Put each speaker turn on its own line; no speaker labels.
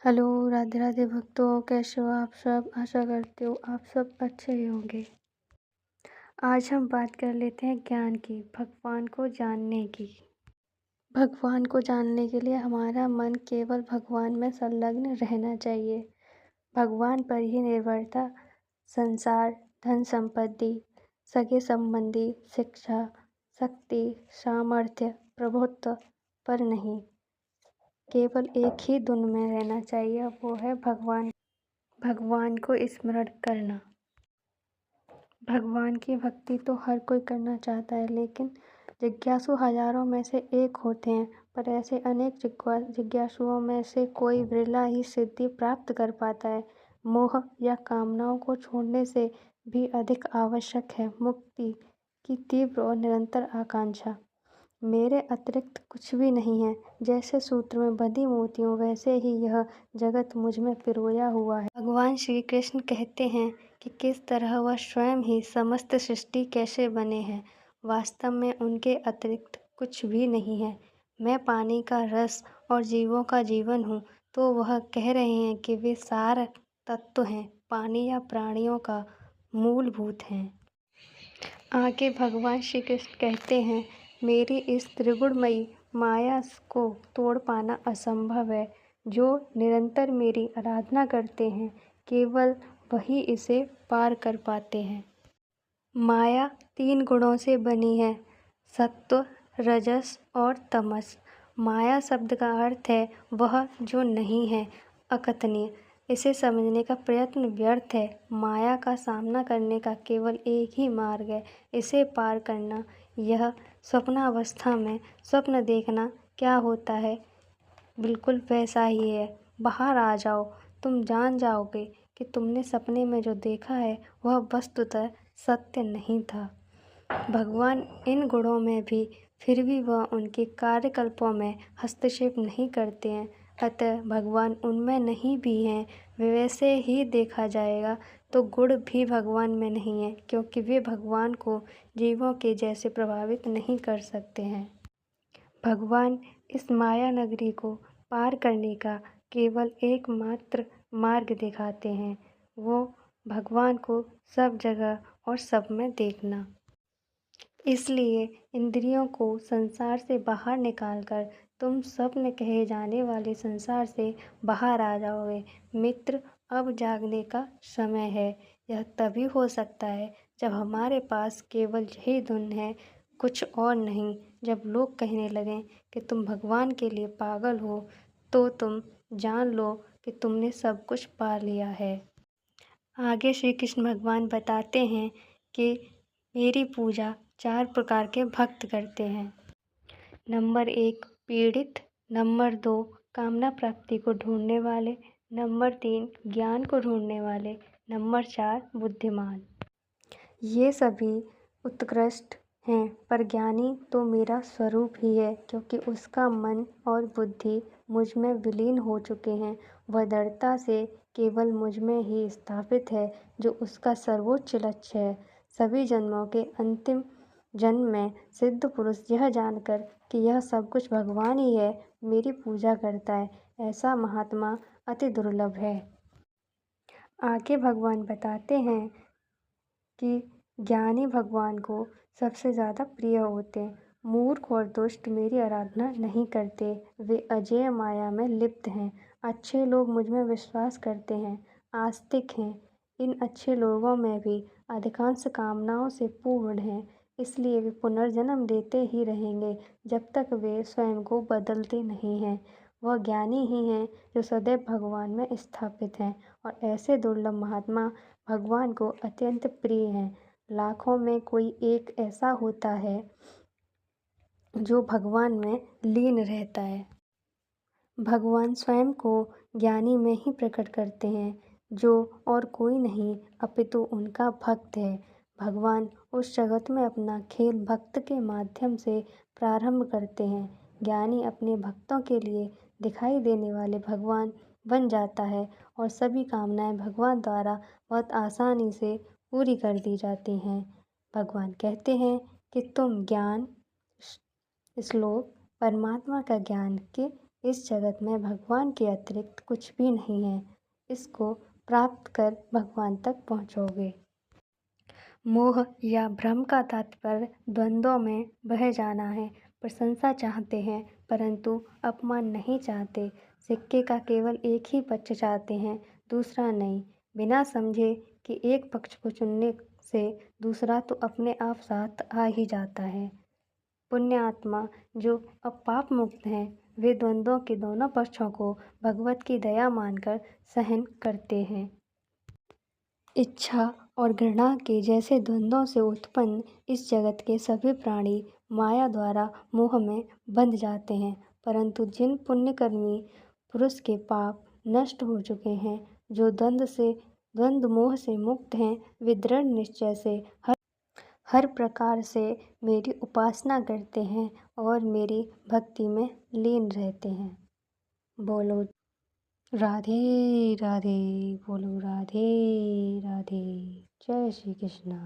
Hello, Radhe Radhe भक्तों, कैसे हो आप सब? आशा करती हूँ आप सब अच्छे ही होंगे। आज हम बात कर लेते हैं ज्ञान की, भगवान को जानने की। भगवान को जानने के लिए हमारा मन केवल भगवान में संलग्न रहना चाहिए। भगवान पर ही निर्भरता संसार, धन संपत्ति, सगे संबंधी, शिक्षा, शक्ति, सामर्थ्य, प्रभुत्व पर नहीं, केवल एक ही धुन में रहना चाहिए, वो है भगवान। भगवान को स्मरण करना। भगवान की भक्ति तो हर कोई करना चाहता है, लेकिन जिज्ञासु हजारों में से एक होते हैं। पर ऐसे अनेक जिज्ञासुओं में से कोई विरला ही सिद्धि प्राप्त कर पाता है। मोह या कामनाओं को छोड़ने से भी अधिक आवश्यक है मुक्ति की तीव्र और निरंतर आकांक्षा। मेरे अतिरिक्त कुछ भी नहीं है। जैसे सूत्र में बंधी मोतियों, वैसे ही यह जगत मुझ में पिरोया हुआ है। भगवान श्री कृष्ण कहते हैं कि किस तरह वह स्वयं ही समस्त सृष्टि कैसे बने हैं। वास्तव में उनके अतिरिक्त कुछ भी नहीं है। मैं पानी का रस और जीवों का जीवन हूँ, तो वह कह रहे हैं कि वे सार तत्व हैं, पानी या प्राणियों का मूलभूत हैं। आगे भगवान श्री कृष्ण कहते हैं, मेरी इस त्रिगुणमयी माया को तोड़ पाना असंभव है। जो निरंतर मेरी आराधना करते हैं, केवल वही इसे पार कर पाते हैं। माया 3 गुणों से बनी है, सत्व, रजस और तमस। माया शब्द का अर्थ है वह जो नहीं है, अकथनीय। इसे समझने का प्रयत्न व्यर्थ है। माया का सामना करने का केवल एक ही मार्ग है, इसे पार करना। यह स्वप्नावस्था में स्वप्न देखना क्या होता है, बिल्कुल वैसा ही है। बाहर आ जाओ, तुम जान जाओगे कि तुमने सपने में जो देखा है वह वस्तुतः सत्य नहीं था। भगवान इन गुणों में भी, फिर भी वह उनके कार्यकल्पों में हस्तक्षेप नहीं करते हैं। अतः भगवान उनमें नहीं भी हैं। वैसे ही देखा जाएगा तो गुण भी भगवान में नहीं है, क्योंकि वे भगवान को जीवों के जैसे प्रभावित नहीं कर सकते हैं। भगवान इस माया नगरी को पार करने का केवल एकमात्र मार्ग दिखाते हैं, वो भगवान को सब जगह और सब में देखना। इसलिए इंद्रियों को संसार से बाहर निकालकर तुम स्वप्न कहे जाने वाले संसार से बाहर आ जाओगे। मित्र, अब जागने का समय है। यह तभी हो सकता है जब हमारे पास केवल यही धुन है, कुछ और नहीं। जब लोग कहने लगें कि तुम भगवान के लिए पागल हो, तो तुम जान लो कि तुमने सब कुछ पा लिया है। आगे श्री कृष्ण भगवान बताते हैं कि मेरी पूजा 4 प्रकार के भक्त करते हैं। नंबर 1 पीड़ित, नंबर 2 कामना प्राप्ति को ढूंढने वाले, नंबर 3 ज्ञान को ढूंढने वाले, नंबर 4 बुद्धिमान। ये सभी उत्कृष्ट हैं, पर ज्ञानी तो मेरा स्वरूप ही है, क्योंकि उसका मन और बुद्धि मुझ में विलीन हो चुके हैं। वह दृढ़ता से केवल मुझ में ही स्थापित है, जो उसका सर्वोच्च लक्ष्य है। सभी जन्मों के अंतिम जन्म में सिद्ध पुरुष यह जानकर कि यह सब कुछ भगवान ही है, मेरी पूजा करता है। ऐसा महात्मा अति दुर्लभ है। आगे भगवान बताते हैं कि ज्ञानी भगवान को सबसे ज़्यादा प्रिय होते हैं। मूर्ख और दुष्ट मेरी आराधना नहीं करते, वे अजेय माया में लिप्त हैं। अच्छे लोग मुझ में विश्वास करते हैं, आस्तिक हैं। इन अच्छे लोगों में भी अधिकांश कामनाओं से पूर्ण हैं, इसलिए वे पुनर्जन्म लेते ही रहेंगे जब तक वे स्वयं को बदलते नहीं हैं। वह ज्ञानी ही हैं जो सदैव भगवान में स्थापित हैं, और ऐसे दुर्लभ महात्मा भगवान को अत्यंत प्रिय हैं। लाखों में कोई एक ऐसा होता है जो भगवान में लीन रहता है। भगवान स्वयं को ज्ञानी में ही प्रकट करते हैं, जो और कोई नहीं अपितु उनका भक्त है। भगवान उस जगत में अपना खेल भक्त के माध्यम से प्रारंभ करते हैं। ज्ञानी अपने भक्तों के लिए दिखाई देने वाले भगवान बन जाता है, और सभी कामनाएं भगवान द्वारा बहुत आसानी से पूरी कर दी जाती हैं। भगवान कहते हैं कि तुम ज्ञान श्लोक परमात्मा का ज्ञान के इस जगत में भगवान के अतिरिक्त कुछ भी नहीं है। इसको प्राप्त कर भगवान तक पहुँचोगे। मोह या भ्रम का तात्पर्य द्वंद्वों में बह जाना है। प्रशंसा चाहते हैं परंतु अपमान नहीं चाहते। सिक्के का केवल एक ही पक्ष चाहते हैं, दूसरा नहीं। बिना समझे कि एक पक्ष को चुनने से दूसरा तो अपने आप साथ आ ही जाता है। पुण्य आत्मा जो अब पाप मुक्त हैं, वे द्वंद्वों के दोनों पक्षों को भगवत की दया मानकर सहन करते हैं। इच्छा और घृणा के जैसे द्वंद्वों से उत्पन्न इस जगत के सभी प्राणी माया द्वारा मोह में बंध जाते हैं, परंतु जिन पुण्यकर्मी पुरुष के पाप नष्ट हो चुके हैं, जो द्वंद्व मोह से मुक्त हैं, वे दृढ़ निश्चय से हर प्रकार से मेरी उपासना करते हैं और मेरी भक्ति में लीन रहते हैं। बोलो राधे राधे, बोलो राधे राधे। जय श्री कृष्ण।